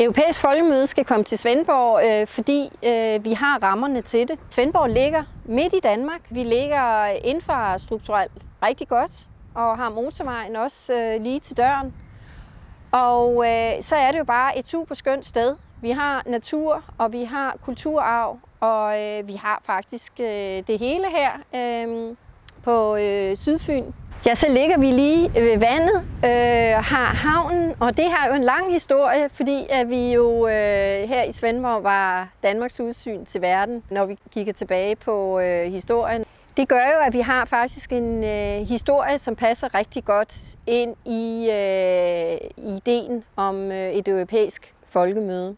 Europæisk Folkemøde skal komme til Svendborg, fordi vi har rammerne til det. Svendborg ligger midt i Danmark. Vi ligger infrastrukturelt rigtig godt og har motorvejen også lige til døren. Og så er det jo bare et super skønt sted. Vi har natur, og vi har kulturarv, og vi har faktisk det hele her på Sydfyn. Ja, så ligger vi lige ved vandet, har havnen, og det har jo en lang historie, fordi at vi jo her i Svendborg var Danmarks udsyn til verden, når vi kigger tilbage på historien. Det gør jo, at vi har faktisk en historie, som passer rigtig godt ind i ideen om et europæisk folkemøde.